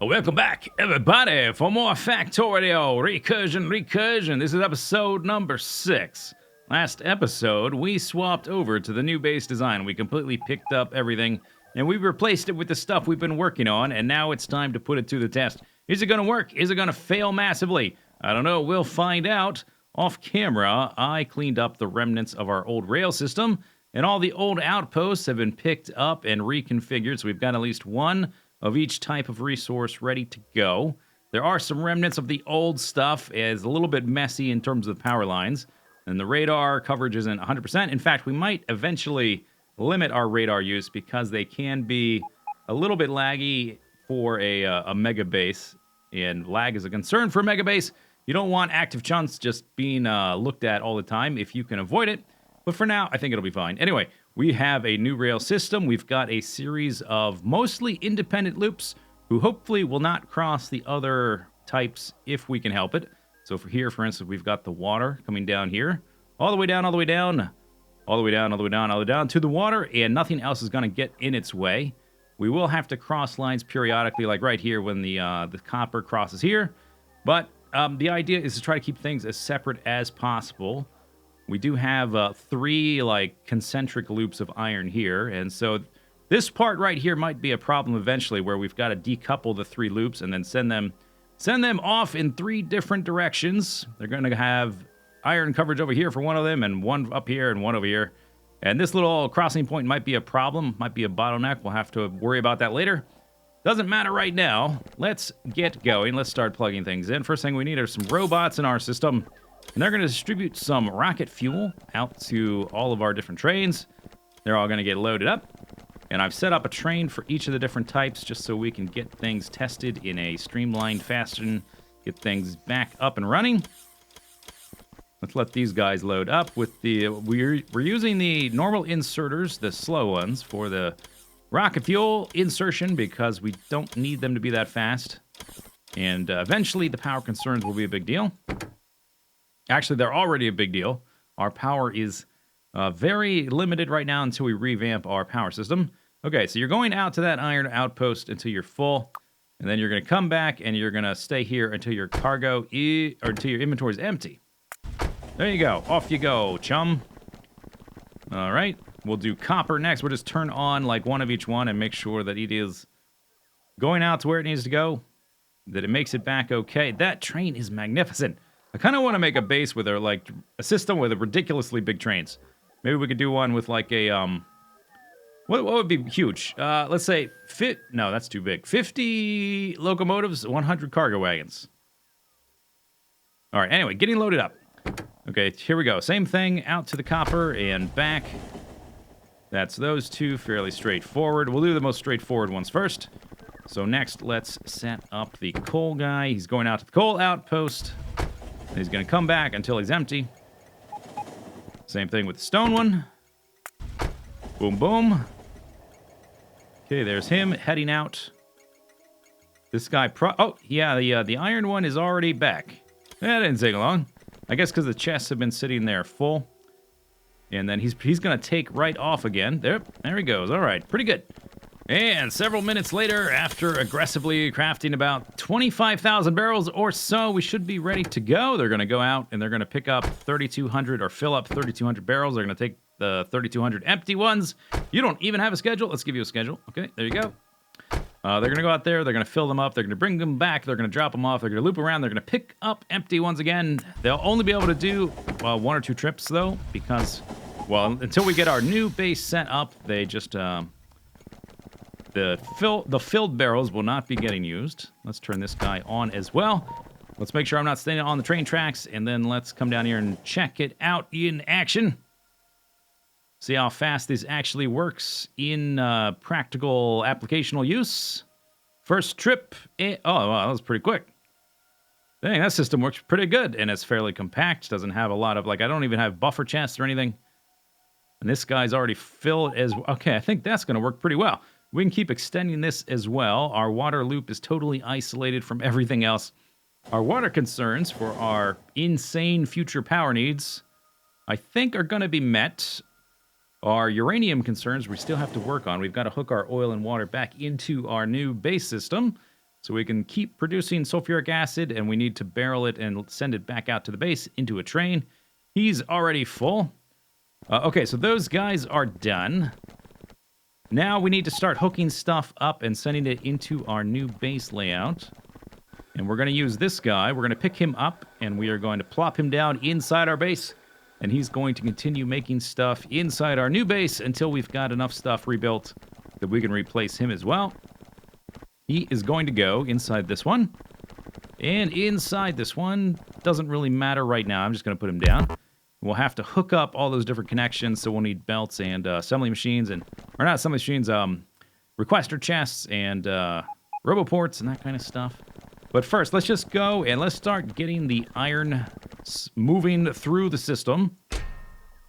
Welcome back, everybody, for more Factorio, Recursion. This is episode number 6. Last episode, we swapped over to the new base design. We completely picked up everything, and we replaced it with the stuff we've been working on, and now it's time to put it to the test. Is it going to work? Is it going to fail massively? I don't know. We'll find out. Off camera, I cleaned up the remnants of our old rail system, and all the old outposts have been picked up and reconfigured, so we've got at least one of each type of resource ready to go. There are some remnants of the old stuff. It's a little bit messy in terms of the power lines, and the radar coverage isn't 100%. In fact, we might eventually limit our radar use because they can be a little bit laggy for a mega base, and lag is a concern for a mega base. You don't want active chunks just being looked at all the time if you can avoid it. But for now, I think it'll be fine. Anyway, we have a new rail system. We've got a series of mostly independent loops who hopefully will not cross the other types if we can help it. So for here, for instance, we've got the water coming down here, all the way down, all the way down, all the way down, all the way down, all the way down to the water, and nothing else is going to get in its way. We will have to cross lines periodically, like right here when the copper crosses here. But the idea is to try to keep things as separate as possible. We do have 3 like concentric loops of iron here, and so this part right here might be a problem eventually, where we've got to decouple the 3 loops and then send them off in 3 different directions. They're going to have iron coverage over here for one of them, and one up here and one over here. And this little crossing point might be a problem, might be a bottleneck. We'll have to worry about that later. Doesn't matter right now. Let's get going. Let's start plugging things in. First thing we need are some robots in our system. And they're going to distribute some rocket fuel out to all of our different trains. They're all going to get loaded up. And I've set up a train for each of the different types just so we can get things tested in a streamlined fashion, get things back up and running. Let's let these guys load up with the... We're using the normal inserters, the slow ones, for the rocket fuel insertion because we don't need them to be that fast. And eventually the power concerns will be a big deal. Actually, they're already a big deal. Our power is very limited right now until we revamp our power system. Okay, so you're going out to that iron outpost until you're full, and then you're going to come back and you're going to stay here until your cargo or until your inventory is empty. There you go. Off you go, chum. All right, we'll do copper next. We'll just turn on like one of each one and make sure that it is going out to where it needs to go, that it makes it back okay. That train is magnificent. I kind of want to make a base with a system with ridiculously big trains. Maybe we could do one with like a what would be huge? Let's say no, that's too big. 50 locomotives, 100 cargo wagons. All right. Anyway, getting loaded up. Okay, here we go. Same thing out to the copper and back. That's those 2, fairly straightforward. We'll do the most straightforward ones first. So next, let's set up the coal guy. He's going out to the coal outpost. He's going to come back until he's empty. Same thing with the stone one. Boom, boom. Okay, there's him heading out. This guy oh, yeah, the iron one is already back. That didn't take long. I guess because the chests have been sitting there full. And then he's going to take right off again. There he goes. All right, pretty good. And several minutes later, after aggressively crafting about 25,000 barrels or so, we should be ready to go. They're going to go out and they're going to pick up 3,200 or fill up 3,200 barrels. They're going to take the 3,200 empty ones. You don't even have a schedule. Let's give you a schedule. Okay, there you go. They're going to go out there. They're going to fill them up. They're going to bring them back. They're going to drop them off. They're going to loop around. They're going to pick up empty ones again. They'll only be able to do 1 or 2 trips, though, because, well, until we get our new base set up, they just... The filled barrels will not be getting used. Let's turn this guy on as well. Let's make sure I'm not staying on the train tracks, and then let's come down here and check it out in action. See how fast this actually works in practical applicational use. First trip. Oh, wow, that was pretty quick. Dang, that system works pretty good, and it's fairly compact. Doesn't have a lot of, I don't even have buffer chests or anything. And this guy's already filled as... Okay, I think that's going to work pretty well. We can keep extending this as well. Our water loop is totally isolated from everything else. Our water concerns for our insane future power needs, I think, are going to be met. Our uranium concerns we still have to work on. We've got to hook our oil and water back into our new base system. So we can keep producing sulfuric acid, and we need to barrel it and send it back out to the base into a train. He's already full. Okay, so those guys are done. Now we need to start hooking stuff up and sending it into our new base layout. And we're going to use this guy. We're going to pick him up, and we are going to plop him down inside our base. And he's going to continue making stuff inside our new base until we've got enough stuff rebuilt that we can replace him as well. He is going to go inside this one. And inside this one, doesn't really matter right now. I'm just going to put him down. We'll have to hook up all those different connections, so we'll need belts and assembly machines, or not assembly machines, requester chests and roboports and that kind of stuff. But first, let's just go and let's start getting the iron moving through the system.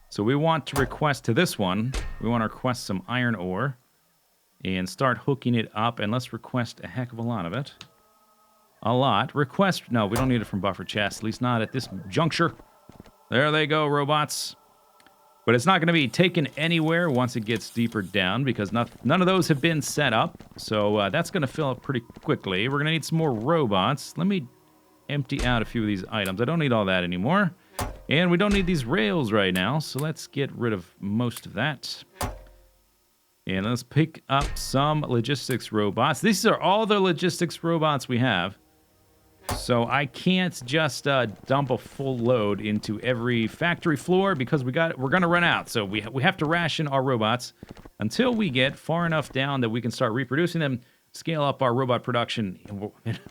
So we want to request to this one, we want to request some iron ore and start hooking it up, and let's request a heck of a lot of it. A lot. Request, no, we don't need it from buffer chests, at least not at this juncture. There they go, robots. But it's not going to be taken anywhere once it gets deeper down because none of those have been set up. So that's going to fill up pretty quickly. We're going to need some more robots. Let me empty out a few of these items. I don't need all that anymore. And we don't need these rails right now. So let's get rid of most of that. And let's pick up some logistics robots. These are all the logistics robots we have. So I can't just dump a full load into every factory floor because we're going to run out. So we have to ration our robots until we get far enough down that we can start reproducing them, scale up our robot production. And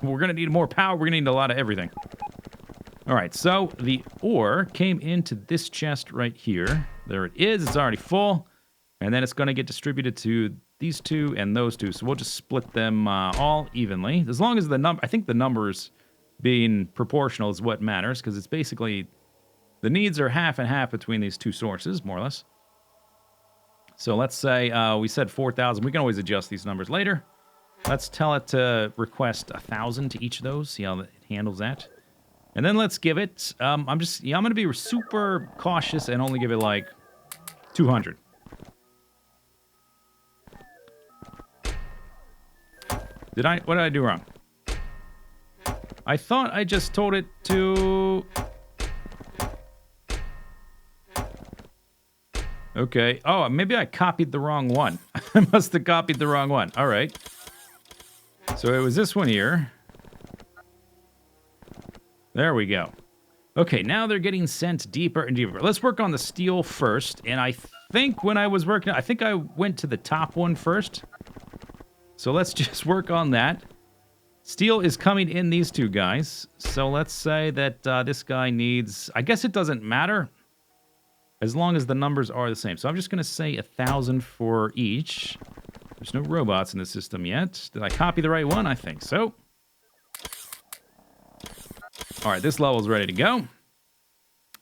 we're going to need more power. We're going to need a lot of everything. All right, so the ore came into this chest right here. There it is. It's already full. And then it's going to get distributed to these two and those two. So we'll just split them all evenly. As long as I think the numbers being proportional is what matters, because it's basically the needs are half and half between these two sources, more or less. So let's say we said 4,000. We can always adjust these numbers later. Let's tell it to request 1,000 to each of those. See how it handles that. And then let's give it. I'm going to be super cautious and only give it like 200. What did I do wrong? I thought I just told it to... Okay. Oh, maybe I copied the wrong one. I must have copied the wrong one. All right. So it was this one here. There we go. Okay, now they're getting sent deeper and deeper. Let's work on the steel first. And I think when I was working... I think I went to the top one first. So let's just work on that. Steel is coming in these two guys. So let's say that this guy needs... I guess it doesn't matter as long as the numbers are the same. So I'm just going to say 1,000 for each. There's no robots in the system yet. Did I copy the right one? I think so. All right, this level's ready to go.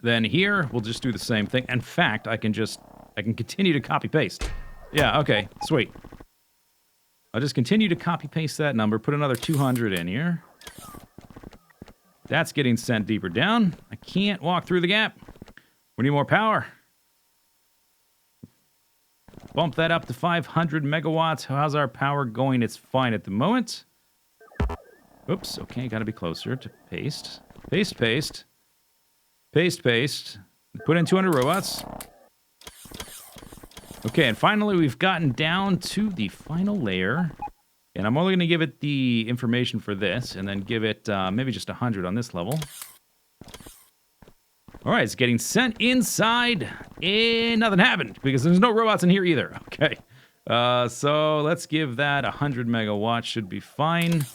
Then here, we'll just do the same thing. In fact, I can continue to copy-paste. Yeah, okay, sweet. I'll just continue to copy-paste that number, put another 200 in here. That's getting sent deeper down. I can't walk through the gap. We need more power. Bump that up to 500 megawatts. How's our power going? It's fine at the moment. Oops, okay, gotta be closer to paste. Paste, paste. Paste, paste. Put in 200 robots. Okay, and finally we've gotten down to the final layer. And I'm only going to give it the information for this, and then give it maybe just 100 on this level. All right, it's getting sent inside, and nothing happened, because there's no robots in here either. Okay, so let's give that 100 megawatts, should be fine.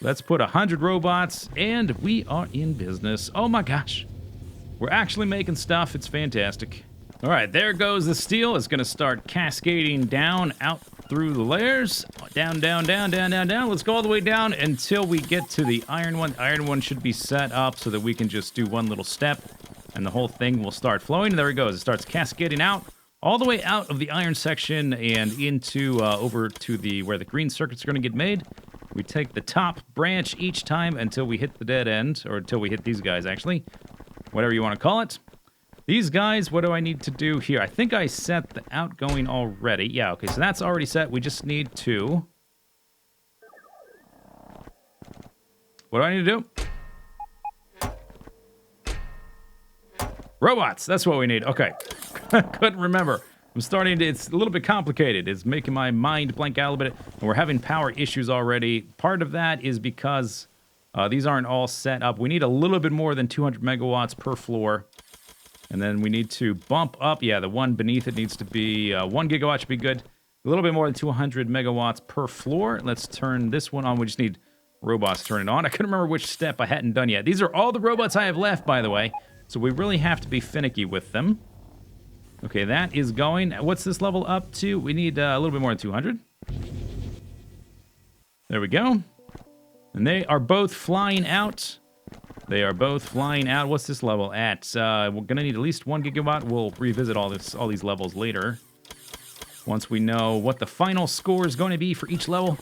Let's put 100 robots, and we are in business. Oh my gosh, we're actually making stuff. It's fantastic. All right, there goes the steel. It's going to start cascading down, out through the layers. Down, down, down, down, down, down. Let's go all the way down until we get to the iron one. The iron one should be set up so that we can just do one little step, and the whole thing will start flowing. There it goes. It starts cascading out, all the way out of the iron section and into over to the where the green circuits are going to get made. We take the top branch each time until we hit the dead end, or until we hit these guys, actually. Whatever you want to call it. These guys, what do I need to do here? I think I set the outgoing already. Yeah, okay, so that's already set. We just need to What do I need to do? Robots. That's what we need. Okay. Couldn't remember. I'm starting to... It's a little bit complicated. It's making my mind blank out a little bit. And we're having power issues already. Part of that is because these aren't all set up. We need a little bit more than 200 megawatts per floor. And then we need to bump up. Yeah, the one beneath it needs to be 1 gigawatt should be good. A little bit more than 200 megawatts per floor. Let's turn this one on. We just need robots to turn it on. I couldn't remember which step I hadn't done yet. These are all the robots I have left, by the way. So we really have to be finicky with them. Okay, that is going. What's this level up to? We need a little bit more than 200. There we go. And they are both flying out. They are both flying out. What's this level at? We're going to need at least 1 gigawatt. We'll revisit all these levels later. Once we know what the final score is going to be for each level.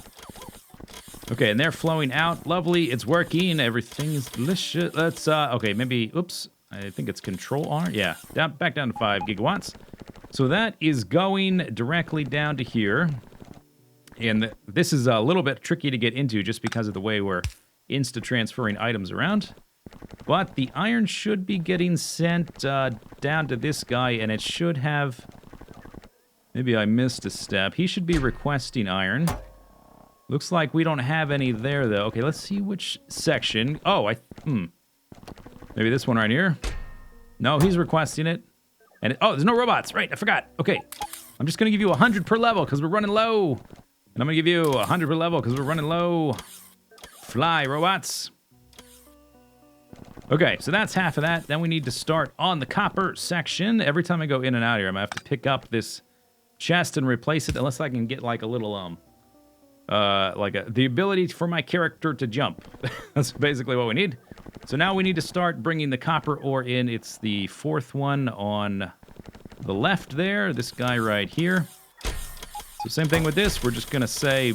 Okay, and they're flowing out. Lovely. It's working. Everything is delicious. Let's, okay, maybe, oops. I think it's Control R. Yeah, back down to 5 gigawatts. So that is going directly down to here. And this is a little bit tricky to get into just because of the way we're insta-transferring items around. But the iron should be getting sent down to this guy, and it should have... Maybe I missed a step. He should be requesting iron. Looks like we don't have any there, though. Okay, let's see which section. Oh, maybe this one right here. No, he's requesting it. And oh, there's no robots. Right, I forgot. Okay, I'm just going to give you 100 per level because we're running low. And I'm going to give you 100 per level because we're running low. Fly, robots. Okay, so that's half of that. Then we need to start on the copper section. Every time I go in and out here, I'm going to have to pick up this chest and replace it unless I can get like a little, the ability for my character to jump. That's basically what we need. So now we need to start bringing the copper ore in. It's the 4th one on the left there. This guy right here. So same thing with this. We're just going to say,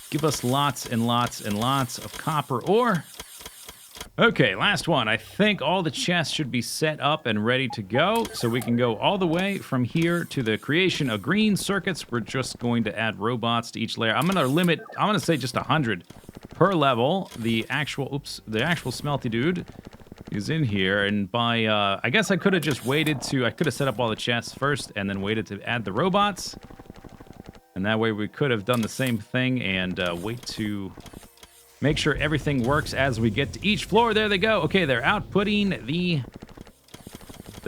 give us lots and lots and lots of copper ore. Okay, last one. I think all the chests should be set up and ready to go. So we can go all the way from here to the creation of green circuits. We're just going to add robots to each layer. I'm going to say just 100 per level. The actual smelty dude is in here. And by, I guess I could have just waited I could have set up all the chests first and then waited to add the robots. And that way we could have done the same thing and wait to... make sure everything works as we get to each floor. There they go. Okay, they're outputting the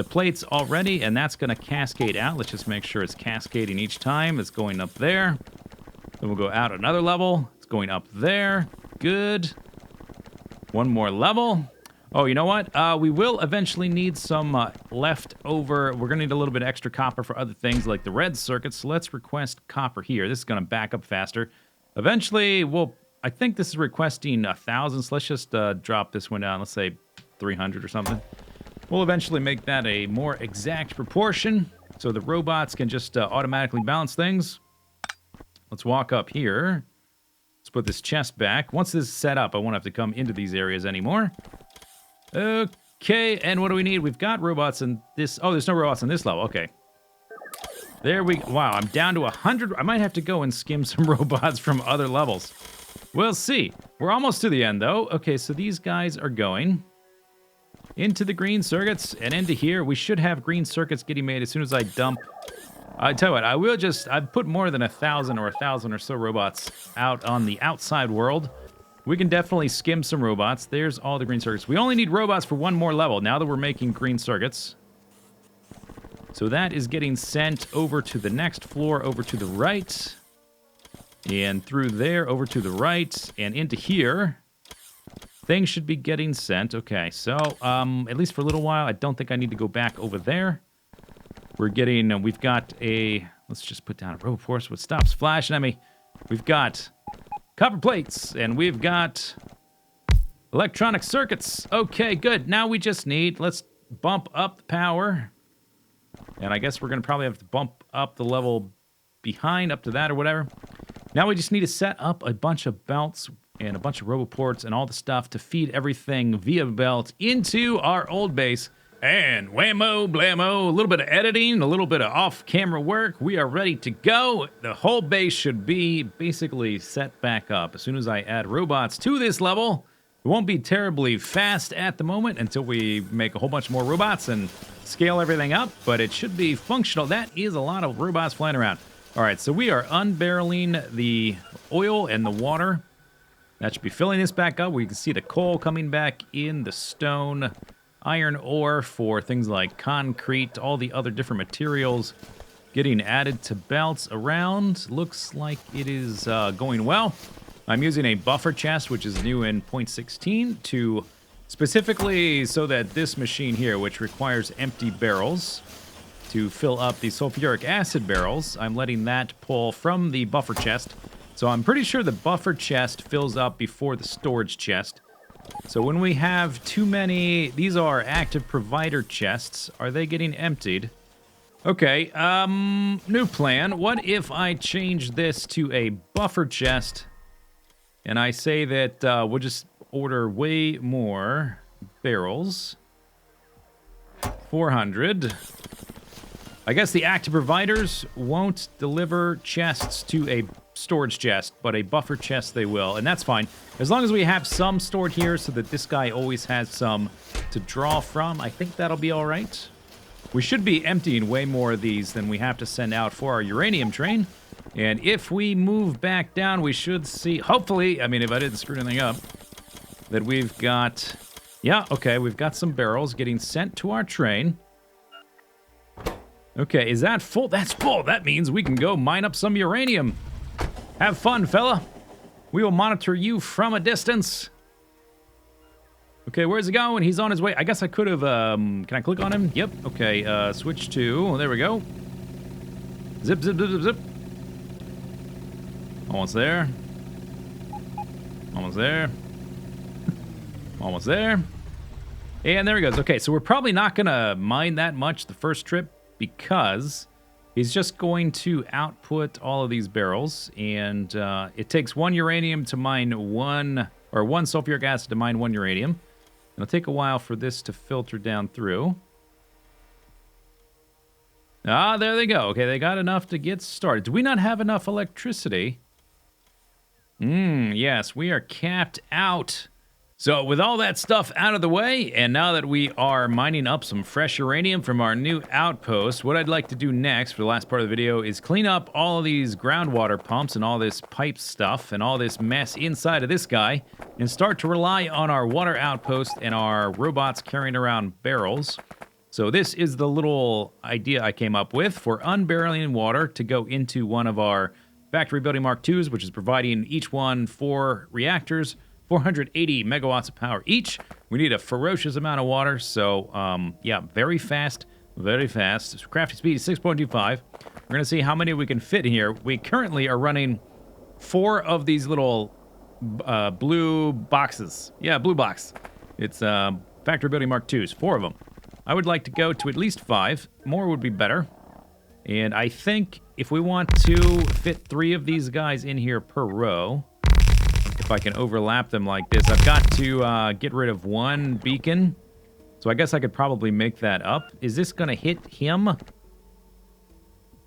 plates already, and that's going to cascade out. Let's just make sure it's cascading each time. It's going up there. Then we'll go out another level. It's going up there. Good. One more level. Oh, you know what? We will eventually need some leftover. We're going to need a little bit extra copper for other things like the red circuits. So let's request copper here. This is going to back up faster. Eventually, I think this is requesting 1,000, so let's just drop this one down. Let's say 300 or something. We'll eventually make that a more exact proportion, so the robots can just automatically balance things. Let's walk up here. Let's put this chest back. Once this is set up, I won't have to come into these areas anymore. Okay, and what do we need? We've got robots in this... Oh, there's no robots on this level. Okay. There we... Wow, I'm down to 100. I might have to go and skim some robots from other levels. We'll see. We're almost to the end, though. Okay, so these guys are going into the green circuits and into here. We should have green circuits getting made as soon as I dump. I tell you what, I've put more than 1,000 or 1,000 or so robots out on the outside world. We can definitely skim some robots. There's all the green circuits. We only need robots for one more level now that we're making green circuits. So that is getting sent over to the next floor, over to the right. And through there, over to the right, and into here. Things should be getting sent. Okay, so, at least for a little while, I don't think I need to go back over there. We've got let's just put down a rope force, what stops flashing at me. We've got copper plates, and we've got electronic circuits. Okay, good. Now we just need, let's bump up the power. And I guess we're going to probably have to bump up the level behind, up to that or whatever. Now we just need to set up a bunch of belts and a bunch of roboports and all the stuff to feed everything via belt into our old base. And whammo, blammo, a little bit of editing, a little bit of off-camera work. We are ready to go. The whole base should be basically set back up. As soon as I add robots to this level, It won't be terribly fast at the moment until we make a whole bunch more robots and scale everything up, but it should be functional. That is a lot of robots flying around. All right, so we are unbarreling the oil and the water. That should be filling this back up. We can see the coal coming back in, the stone, iron ore for things like concrete, all the other different materials getting added to belts around. Looks like it is going well. I'm using a buffer chest, which is new in 0.16, to specifically so that this machine here, which requires empty barrels to fill up the sulfuric acid barrels, I'm letting that pull from the buffer chest. So I'm pretty sure the buffer chest fills up before the storage chest. So when we have too many, these are active provider chests. Are they getting emptied? Okay, new plan. What if I change this to a buffer chest and I say that we'll just order way more barrels? 400. I guess the active providers won't deliver chests to a storage chest, but a buffer chest they will, and that's fine. As long as we have some stored here so that this guy always has some to draw from, I think that'll be all right. We should be emptying way more of these than we have to send out for our uranium train. And if we move back down, we should see, hopefully, I mean, if I didn't screw anything up, that we've got, yeah, okay, we've got some barrels getting sent to our train. Okay, is that full? That's full. That means we can go mine up some uranium. Have fun, fella. We will monitor you from a distance. Okay, where's he going? He's on his way. I guess I could have, can I click on him? Yep, okay, switch to, there we go. Zip, zip, zip, zip, zip. Almost there. Almost there. Almost there. And there he goes. Okay, so we're probably not going to mine that much the first trip because he's just going to output all of these barrels. And it takes 1 uranium to mine 1, or 1 sulfuric acid to mine 1 uranium. It'll take a while for this to filter down through. Ah, there they go. Okay, they got enough to get started. Do we not have enough electricity? Yes, we are capped out. So with all that stuff out of the way, and now that we are mining up some fresh uranium from our new outpost, what I'd like to do next for the last part of the video is clean up all of these groundwater pumps and all this pipe stuff and all this mess inside of this guy and start to rely on our water outpost and our robots carrying around barrels. So this is the little idea I came up with for unbarreling water to go into one of our factory building Mark IIs, which is providing each one 4 reactors, 480 megawatts of power each. We need a ferocious amount of water, so yeah, very fast, very fast. Crafting speed is 6.25. We're going to see how many we can fit here. We currently are running 4 of these little blue boxes. Yeah, blue box. It's factory building Mark IIs, 4 of them. I would like to go to at least 5. More would be better. And I think if we want to fit 3 of these guys in here per row, if I can overlap them like this, I've got to get rid of 1 beacon. So I guess I could probably make that up. Is this going to hit him?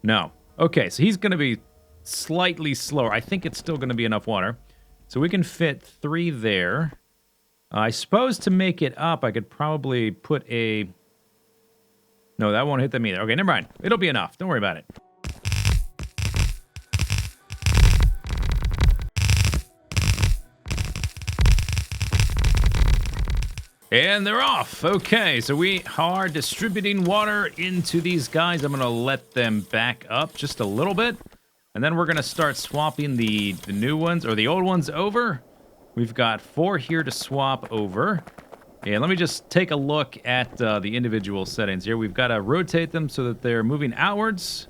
No. Okay, so he's going to be slightly slower. I think it's still going to be enough water. So we can fit 3 there. I suppose to make it up, I could probably put a... No, that won't hit them either. Okay, never mind. It'll be enough. Don't worry about it. And they're off. Okay, so we are distributing water into these guys. I'm going to let them back up just a little bit. And then we're going to start swapping the new ones, or the old ones, over. We've got 4 here to swap over. And let me just take a look at the individual settings here. We've got to rotate them so that they're moving outwards.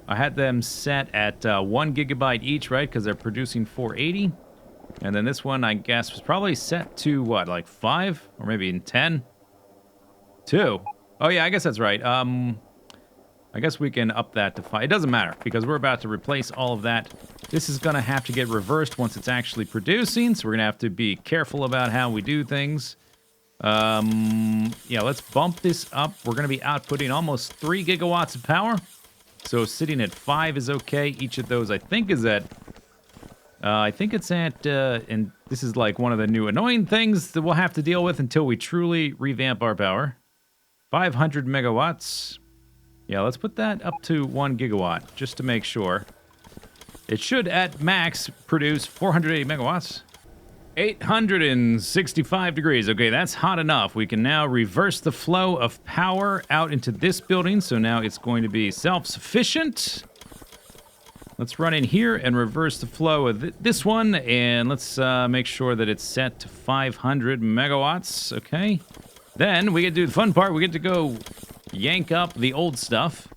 I had them set at 1 gigabyte each, right? Because they're producing 480. And then this one, I guess, was probably set to, what, like 5? Or maybe 10? 2. Oh, yeah, I guess that's right. I guess we can up that to 5. It doesn't matter, because we're about to replace all of that. This is going to have to get reversed once it's actually producing, so we're going to have to be careful about how we do things. Yeah, let's bump this up. We're going to be outputting almost 3 gigawatts of power. So sitting at 5 is okay. Each of those, I think, is at I think it's at, and this is like one of the new annoying things that we'll have to deal with until we truly revamp our power. 500 megawatts. Yeah, let's put that up to 1 gigawatt, just to make sure. It should, at max, produce 480 megawatts. 865 degrees. Okay, that's hot enough. We can now reverse the flow of power out into this building, so now it's going to be self-sufficient. Let's run in here and reverse the flow of this one, and let's make sure that it's set to 500 megawatts, okay? Then we get to do the fun part. We get to go yank up the old stuff.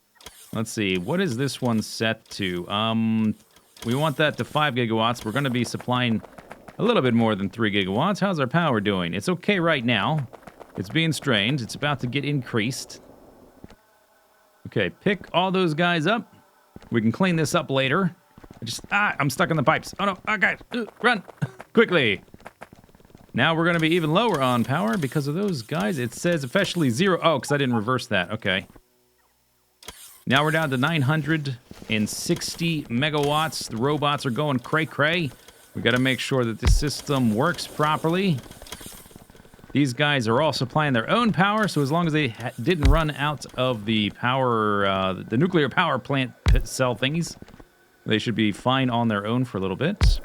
Let's see, what is this one set to? We want that to 5 gigawatts. We're going to be supplying a little bit more than 3 gigawatts. How's our power doing? It's okay right now. It's being strained. It's about to get increased. Okay, pick all those guys up. We can clean this up later. I'm stuck in the pipes. Oh no, okay, run, quickly. Now we're gonna be even lower on power because of those guys. It says officially 0. Oh, because I didn't reverse that, okay. Now we're down to 960 megawatts. The robots are going cray-cray. We gotta make sure that this system works properly. These guys are all supplying their own power, so as long as they didn't run out of the power, the nuclear power plant cell thingies, they should be fine on their own for a little bit.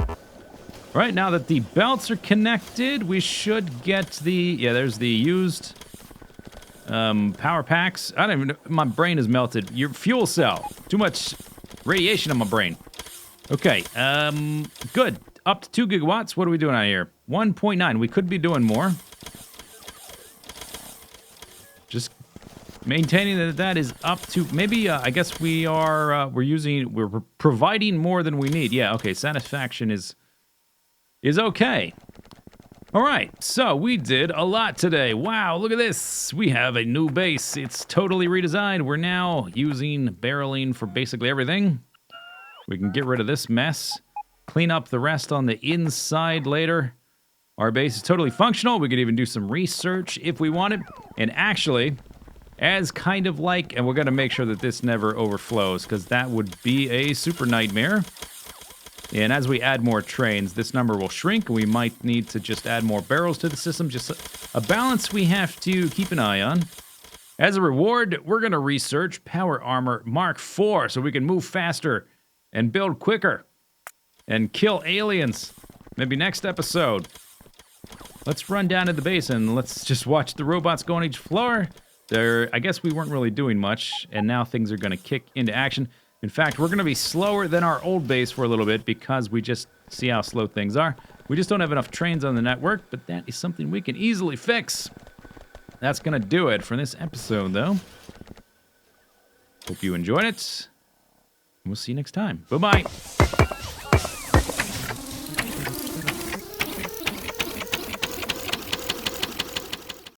Right, now that the belts are connected, we should get the... Yeah, there's the used power packs. I don't even know. My brain is melted. Your fuel cell. Too much radiation on my brain. Okay, good. Up to 2 gigawatts. What are we doing out here? 1.9. We could be doing more. Just maintaining that is up to maybe. I guess we are. We're providing more than we need. Yeah. Okay. Satisfaction is okay. All right. So we did a lot today. Wow. Look at this. We have a new base. It's totally redesigned. We're now using barreling for basically everything. We can get rid of this mess. Clean up the rest on the inside later. Our base is totally functional. We could even do some research if we wanted. And actually, as kind of like, and we're going to make sure that this never overflows, because that would be a super nightmare. And as we add more trains, this number will shrink. We might need to just add more barrels to the system. Just a balance we have to keep an eye on. As a reward, we're going to research Power Armor Mk3 so we can move faster and build quicker and kill aliens. Maybe next episode. Let's run down to the base and let's just watch the robots go on each floor. I guess we weren't really doing much, and now things are going to kick into action. In fact, we're going to be slower than our old base for a little bit because we just see how slow things are. We just don't have enough trains on the network, but that is something we can easily fix. That's going to do it for this episode, though. Hope you enjoyed it. We'll see you next time. Bye-bye.